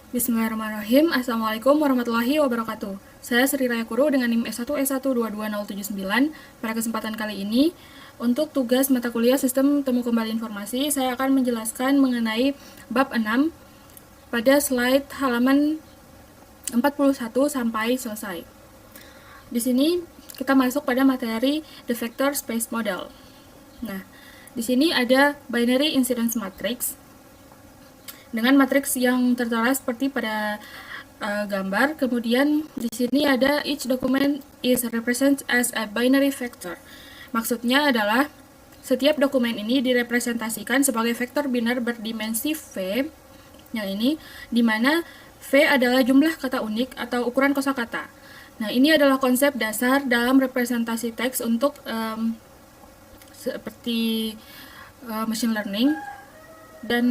Bismillahirrahmanirrahim. Assalamualaikum warahmatullahi wabarakatuh. Saya Sri Raya Kuru dengan NIM S1S122079. Pada kesempatan kali ini, untuk tugas mata kuliah Sistem Temu Kembali Informasi, saya akan menjelaskan mengenai bab 6 pada slide halaman 41 sampai selesai. Di sini kita masuk pada materi The Vector Space Model. Nah, di sini ada binary incidence matrix dengan matriks yang tertera seperti pada gambar. Kemudian di sini ada each document is represented as a binary vector. Maksudnya adalah setiap dokumen ini direpresentasikan sebagai vektor biner berdimensi V, yang ini, di mana V adalah jumlah kata unik atau ukuran kosakata. Nah, ini adalah konsep dasar dalam representasi teks untuk seperti machine learning. Dan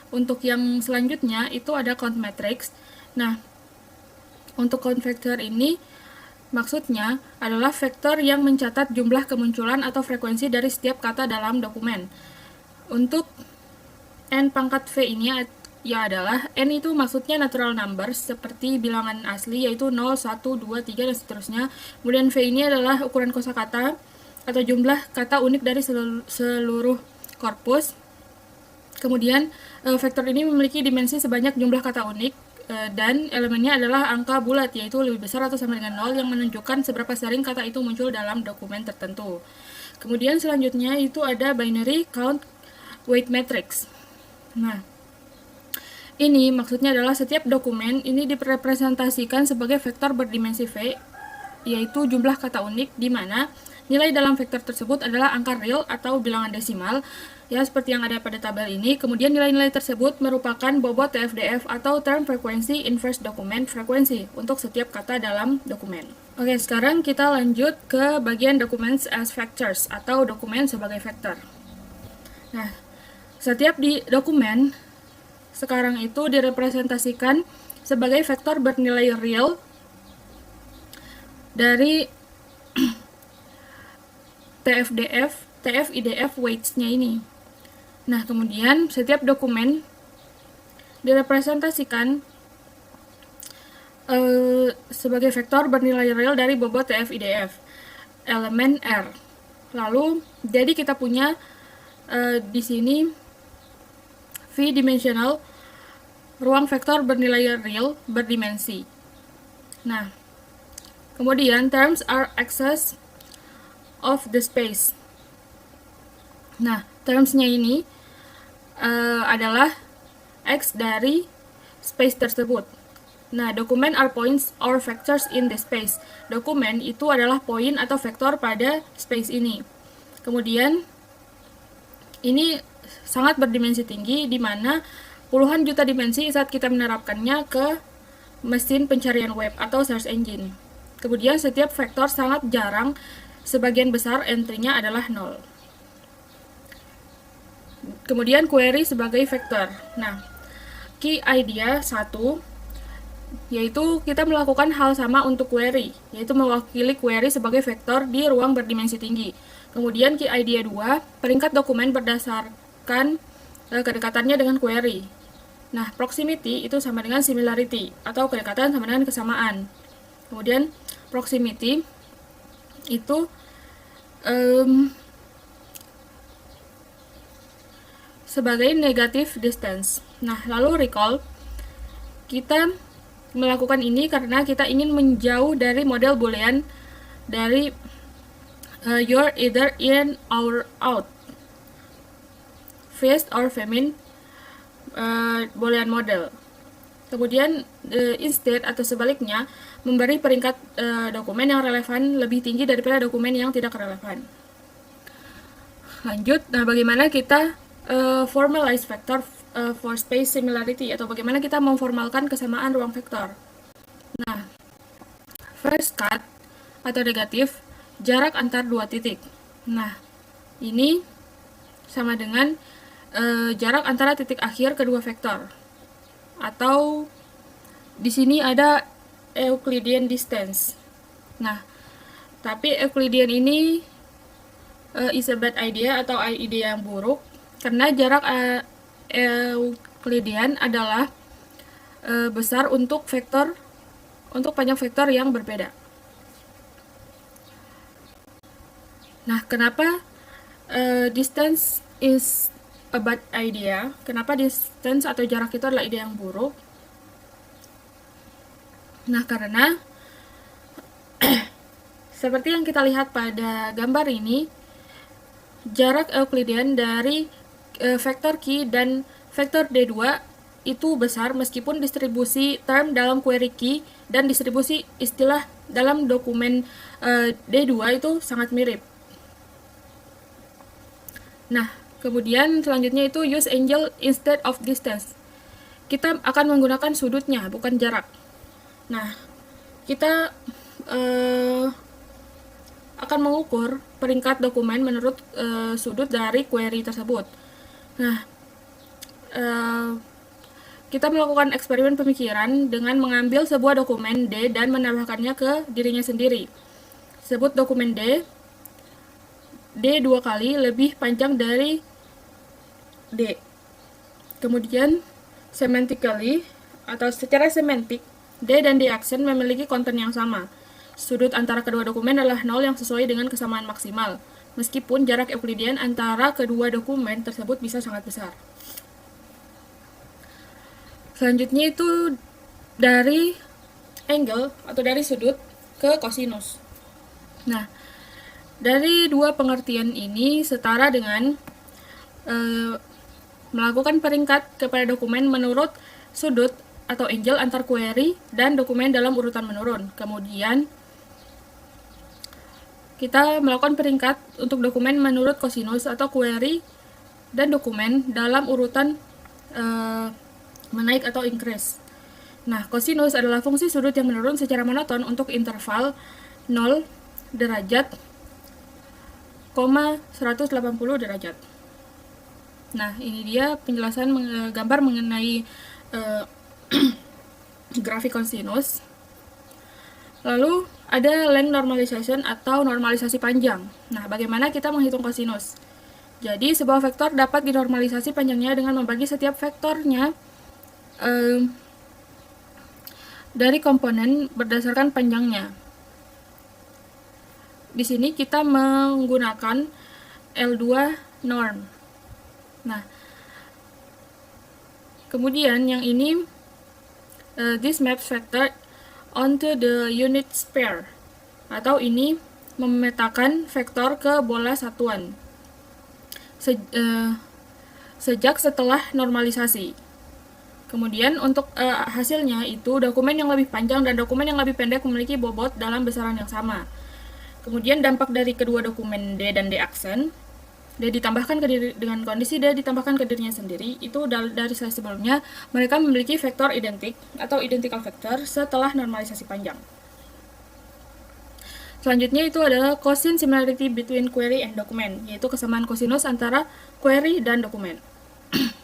untuk yang selanjutnya itu ada count matrix. Nah, untuk count vector ini maksudnya adalah vektor yang mencatat jumlah kemunculan atau frekuensi dari setiap kata dalam dokumen. Untuk n pangkat V ini ya adalah n itu maksudnya natural numbers seperti bilangan asli yaitu 0, 1, 2, 3 dan seterusnya. Kemudian V ini adalah ukuran kosakata atau jumlah kata unik dari seluruh korpus. Kemudian vektor ini memiliki dimensi sebanyak jumlah kata unik dan elemennya adalah angka bulat yaitu lebih besar atau sama dengan 0 yang menunjukkan seberapa sering kata itu muncul dalam dokumen tertentu. Kemudian selanjutnya itu ada binary count weight matrix. Nah, ini maksudnya adalah setiap dokumen ini direpresentasikan sebagai vektor berdimensi V yaitu jumlah kata unik di mana nilai dalam vektor tersebut adalah angka real atau bilangan desimal, ya seperti yang ada pada tabel ini. Kemudian nilai-nilai tersebut merupakan bobot TFDF atau term frequency inverse document frequency untuk setiap kata dalam dokumen. Oke, sekarang kita lanjut ke bagian documents as vectors atau dokumen sebagai vektor. Nah, setiap di dokumen sekarang itu direpresentasikan sebagai vektor bernilai real dari TF-IDF weights-nya ini. Nah, kemudian setiap dokumen direpresentasikan sebagai vektor bernilai real dari bobot TF-IDF, elemen R. Lalu, jadi kita punya di sini V-dimensional ruang vektor bernilai real berdimensi. Nah, kemudian terms are access of the space. Nah, terms-nya ini adalah X dari space tersebut. Nah, dokumen are points or vectors in the space. Dokumen itu adalah poin atau vektor pada space ini. Kemudian, ini sangat berdimensi tinggi, di mana puluhan juta dimensi saat kita menerapkannya ke mesin pencarian web atau search engine. Kemudian, setiap vektor sangat jarang, sebagian besar entry-nya adalah 0. Kemudian query sebagai vektor. Nah, key idea 1 yaitu kita melakukan hal sama untuk query, yaitu mewakili query sebagai vektor di ruang berdimensi tinggi. Kemudian key idea 2, peringkat dokumen berdasarkan kedekatannya dengan query. Nah, proximity itu sama dengan similarity atau kedekatan sama dengan kesamaan. Kemudian proximity itu sebagai negative distance. Nah, lalu recall, kita melakukan ini karena kita ingin menjauh dari model boolean dari you're either in or out, feast or famine boolean model. Kemudian instead atau sebaliknya memberi peringkat dokumen yang relevan lebih tinggi daripada dokumen yang tidak relevan. Lanjut, nah bagaimana kita formalize vector for space similarity atau bagaimana kita memformalkan kesamaan ruang vektor. Nah, first cut atau negatif jarak antar dua titik. Nah, ini sama dengan jarak antara titik akhir kedua vektor. Atau di sini ada Euclidean distance. Nah, tapi Euclidean ini is a bad idea atau ide yang buruk karena jarak Euclidean adalah besar untuk panjang vektor yang berbeda. Nah, kenapa distance is a bad idea? Kenapa distance atau jarak itu adalah ide yang buruk? Nah, karena seperti yang kita lihat pada gambar ini, jarak Euclidean dari vektor Q dan vektor D2 itu besar meskipun distribusi term dalam query Q dan distribusi istilah dalam dokumen D2 itu sangat mirip. Nah, kemudian selanjutnya itu use angle instead of distance. Kita akan menggunakan sudutnya, bukan jarak. Nah, kita akan mengukur peringkat dokumen menurut sudut dari query tersebut. Nah, kita melakukan eksperimen pemikiran dengan mengambil sebuah dokumen D dan menambahkannya ke dirinya sendiri. Sebut dokumen D 2 kali lebih panjang dari D. Kemudian, semantically atau secara semantik, D dan D aksen memiliki konten yang sama. Sudut antara kedua dokumen adalah 0 yang sesuai dengan kesamaan maksimal, meskipun jarak Euclidean antara kedua dokumen tersebut bisa sangat besar. Selanjutnya itu dari angle atau dari sudut ke kosinus. Nah, dari dua pengertian ini setara dengan melakukan peringkat kepada dokumen menurut sudut atau angle antar query dan dokumen dalam urutan menurun. Kemudian kita melakukan peringkat untuk dokumen menurut kosinus atau query dan dokumen dalam urutan menaik atau increase. Nah, kosinus adalah fungsi sudut yang menurun secara monoton untuk interval 0 derajat, 180 derajat. Nah, ini dia penjelasan gambar mengenai grafik kosinus. Lalu ada length normalization atau normalisasi panjang. Nah, bagaimana kita menghitung kosinus? Jadi, sebuah vektor dapat dinormalisasi panjangnya dengan membagi setiap vektornya dari komponen berdasarkan panjangnya. Di sini kita menggunakan L2 norm. Nah, kemudian yang ini this maps vector onto the unit sphere, atau ini memetakan vektor ke bola satuan sejak setelah normalisasi. Kemudian untuk hasilnya itu dokumen yang lebih panjang dan dokumen yang lebih pendek memiliki bobot dalam besaran yang sama. Kemudian dampak dari kedua dokumen D dan D aksen, D ditambahkan dengan kondisi D ditambahkan ke dirinya sendiri, itu dari slide sebelumnya, mereka memiliki vektor identik atau identical vector setelah normalisasi panjang. Selanjutnya itu adalah cosin similarity between query and document, yaitu kesamaan kosinus antara query dan dokumen.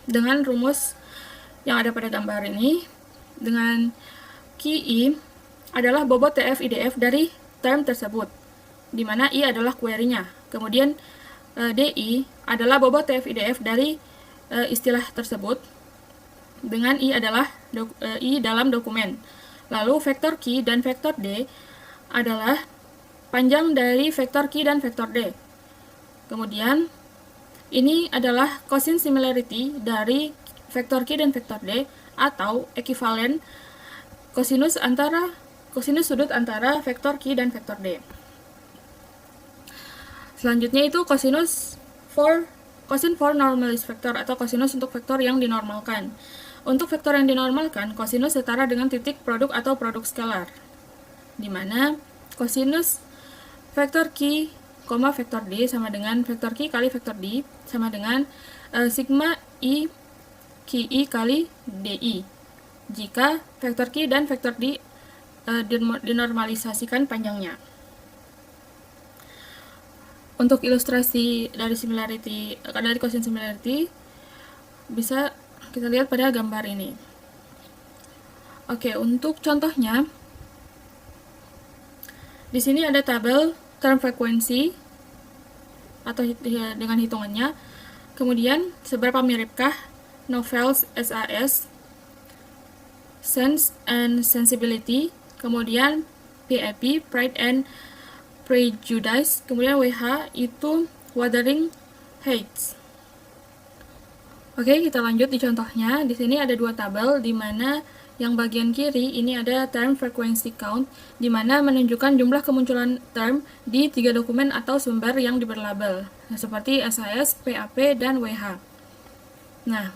Dengan rumus yang ada pada gambar ini, dengan QI adalah bobot TF IDF dari term tersebut, di mana I adalah query-nya. Kemudian DI adalah bobot TF IDF dari istilah tersebut, dengan I adalah I dalam dokumen. Lalu vektor Q dan vektor D adalah panjang dari vektor Q dan vektor D. Kemudian ini adalah cosin similarity dari vektor Q dan vektor D, atau ekivalen kosinus sudut antara vektor Q dan vektor D. Selanjutnya itu cosin for normalized vector atau kosinus untuk vektor yang dinormalkan. Untuk vektor yang dinormalkan, kosinus setara dengan titik produk atau produk skalar, di mana kosinus vektor Q, vektor D sama dengan vektor Q kali vektor D sama dengan sigma I QI kali DI jika vektor Q dan vektor D dinormalisasikan panjangnya. Untuk ilustrasi dari cosin similarity bisa kita lihat pada gambar ini. Oke, untuk contohnya di sini ada tabel term frekuensi atau dengan hitungannya. Kemudian seberapa miripkah novels SAS sense and sensibility, kemudian PAP, pride and prejudice, kemudian WH itu wuthering heights. Oke, kita lanjut di contohnya. Di sini ada dua tabel, di mana yang bagian kiri ini ada term frequency count, di mana menunjukkan jumlah kemunculan term di 3 dokumen atau sumber yang diberi label, nah, seperti SAS, PAP, dan WH. Nah,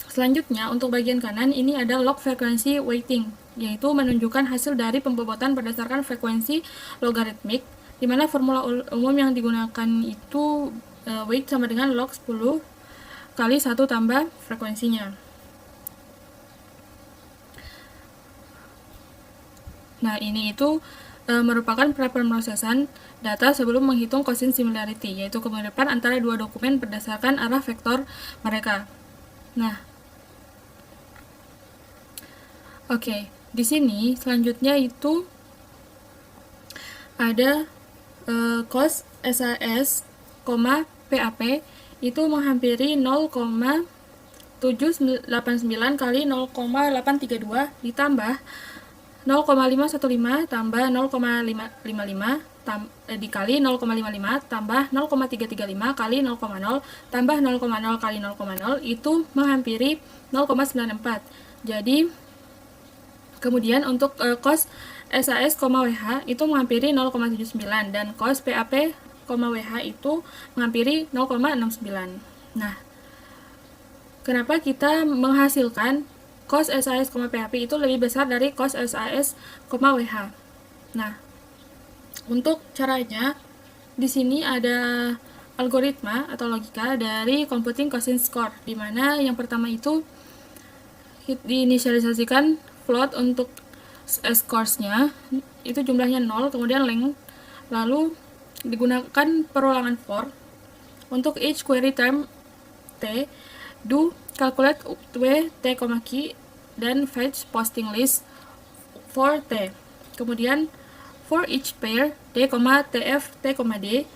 selanjutnya untuk bagian kanan ini ada log frequency weighting, yaitu menunjukkan hasil dari pembobotan berdasarkan frekuensi logaritmik, di mana formula umum yang digunakan itu weight sama dengan log 10 kali 1 tambah frekuensinya. Nah, ini itu merupakan prepemrosesan data sebelum menghitung cosine similarity, yaitu kemiripan antara dua dokumen berdasarkan arah vektor mereka. Nah, oke, di sini selanjutnya itu ada cos SAS, PAP itu menghampiri 0,789 kali 0,832 ditambah 0,515 tambah 0,555 dikali 0,55 tambah 0,335 kali 0,0 tambah 0,0 kali 0,0 itu menghampiri 0,94. Jadi kemudian untuk cos SAS, WH itu menghampiri 0,79 dan cos PAP, WH itu menghampiri 0,69. Nah, kenapa kita menghasilkan cos SAS, PAP itu lebih besar dari cos SAS, WH? Nah, untuk caranya di sini ada algoritma atau logika dari computing cosine score, di mana yang pertama itu diinisialisasikan float untuk scores-nya itu jumlahnya 0, kemudian length, lalu digunakan perulangan for untuk each query term T, do calculate W, T, key, dan fetch posting list for T. Kemudian for each pair D, TF, T, D,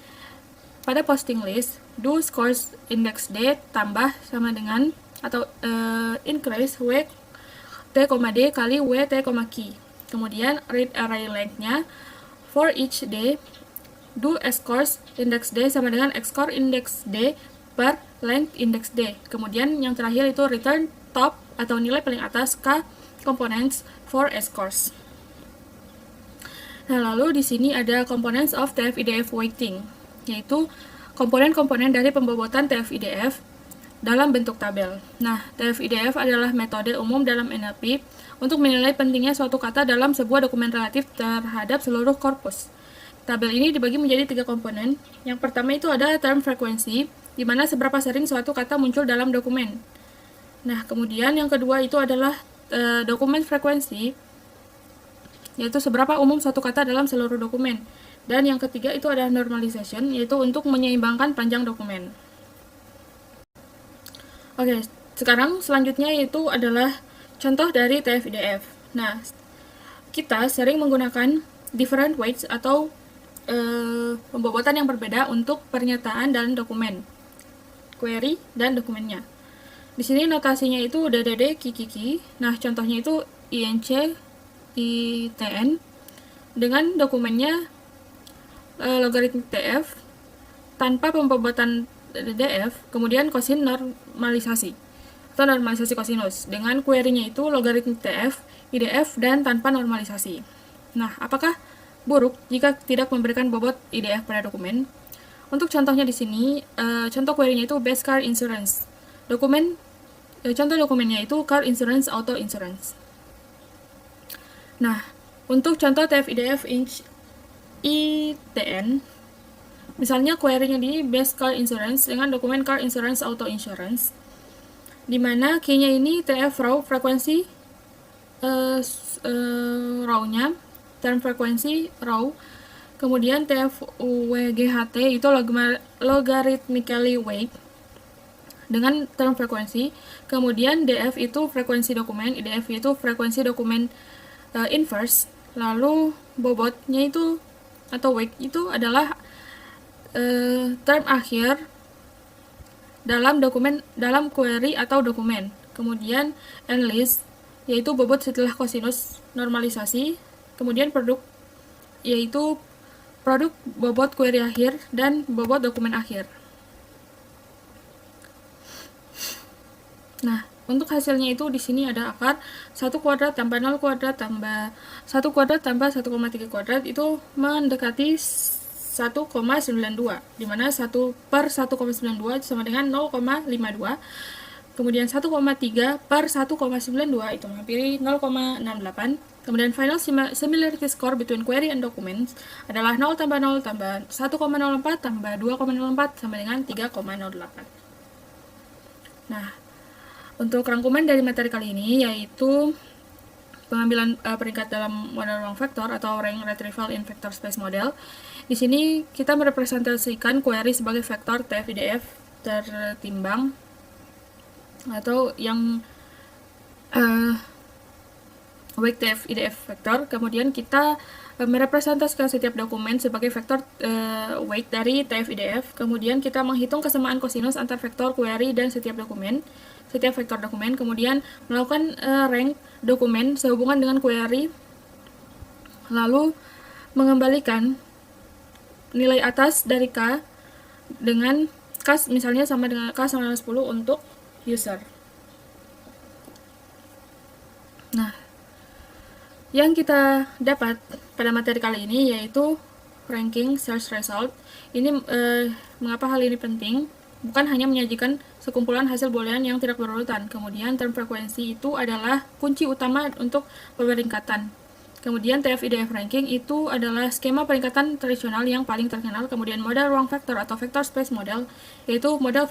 pada posting list do scores index D tambah sama dengan atau increase W, T, D kali W, T, key. Kemudian read array length-nya for each D do scores index D sama dengan score index D per length index D. Kemudian yang terakhir itu return top atau nilai paling atas K components for scores. Nah, lalu di sini ada components of TF-IDF weighting, yaitu komponen-komponen dari pembobotan TF-IDF dalam bentuk tabel. Nah, TF-IDF adalah metode umum dalam NLP untuk menilai pentingnya suatu kata dalam sebuah dokumen relatif terhadap seluruh korpus. Tabel ini dibagi menjadi 3 komponen. Yang pertama itu ada term frequency, di mana seberapa sering suatu kata muncul dalam dokumen. Nah, kemudian yang kedua itu adalah dokumen frekuensi, yaitu seberapa umum suatu kata dalam seluruh dokumen. Dan yang ketiga itu ada normalization, yaitu untuk menyeimbangkan panjang dokumen. Oke, sekarang selanjutnya itu adalah contoh dari TF-IDF. Nah, kita sering menggunakan different weights atau pembobotan yang berbeda untuk pernyataan dalam dokumen, query, dan dokumennya. Di sini notasinya itu DDD, KIKI. Nah, contohnya itu INC, ITN, dengan dokumennya logaritmik TF, tanpa pembobotan DF, kemudian kosin normalisasi, atau normalisasi kosinus, dengan query-nya itu logaritmik TF, IDF, dan tanpa normalisasi. Nah, apakah buruk jika tidak memberikan bobot IDF pada dokumen? Untuk contohnya di sini, contoh query-nya itu best car insurance. Contoh dokumennya itu car insurance, auto insurance. Nah, untuk contoh TF-IDF ITN, misalnya query-nya di best car insurance dengan dokumen car insurance, auto insurance, di mana key-nya ini TF raw, frekuensi raw-nya, term frekuensi raw, kemudian TF WGHT itu logarithmically weight dengan term frekuensi, kemudian DF itu frekuensi dokumen, IDF itu frekuensi dokumen inverse, lalu bobotnya itu atau weight itu adalah term akhir dalam query atau dokumen. Kemudian endlist yaitu bobot setelah kosinus normalisasi, kemudian produk, yaitu produk bobot query akhir dan bobot dokumen akhir. Nah, untuk hasilnya itu di sini ada akar 1 kuadrat tambah 0 kuadrat tambah 1 kuadrat tambah 1,3 kuadrat itu mendekati 1,92, di mana 1 per 1,92 sama dengan 0,52. Kemudian 1,3 per 1,92 itu menghampiri 0,68. Kemudian final similarity score between query and documents adalah 0 tambah 0 tambah 1,04 tambah 2,04 sama dengan 3,08. Nah, untuk rangkuman dari materi kali ini yaitu pengambilan peringkat dalam model ruang vektor atau rank retrieval in vector space model. Di sini kita merepresentasikan query sebagai vektor TF-IDF tertimbang atau yang weight TF-IDF vektor. Kemudian kita merepresentasikan setiap dokumen sebagai vektor weight dari TF-IDF. Kemudian kita menghitung kesamaan kosinus antar vektor query dan setiap vektor dokumen. Kemudian melakukan rank dokumen sehubungan dengan query, lalu mengembalikan nilai atas dari K dengan K misalnya sama dengan K sama dengan 10 untuk user. Nah, yang kita dapat pada materi kali ini yaitu ranking search result. Ini mengapa hal ini penting? Bukan hanya menyajikan sekumpulan hasil boolean yang tidak berurutan. Kemudian term frekuensi itu adalah kunci utama untuk peringkatan. Kemudian TF-IDF ranking itu adalah skema peringkatan tradisional yang paling terkenal. Kemudian model ruang vektor atau vector space model, yaitu model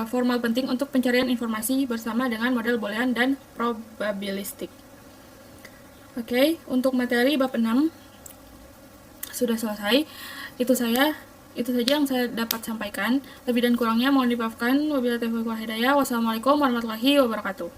formal penting untuk pencarian informasi bersama dengan model boolean dan probabilistik. Oke, untuk materi bab 6 sudah selesai. Itu saja yang saya dapat sampaikan. Lebih dan kurangnya mohon dimaafkan. Wabillahi taufiq wal hidayah. Wassalamualaikum warahmatullahi wabarakatuh.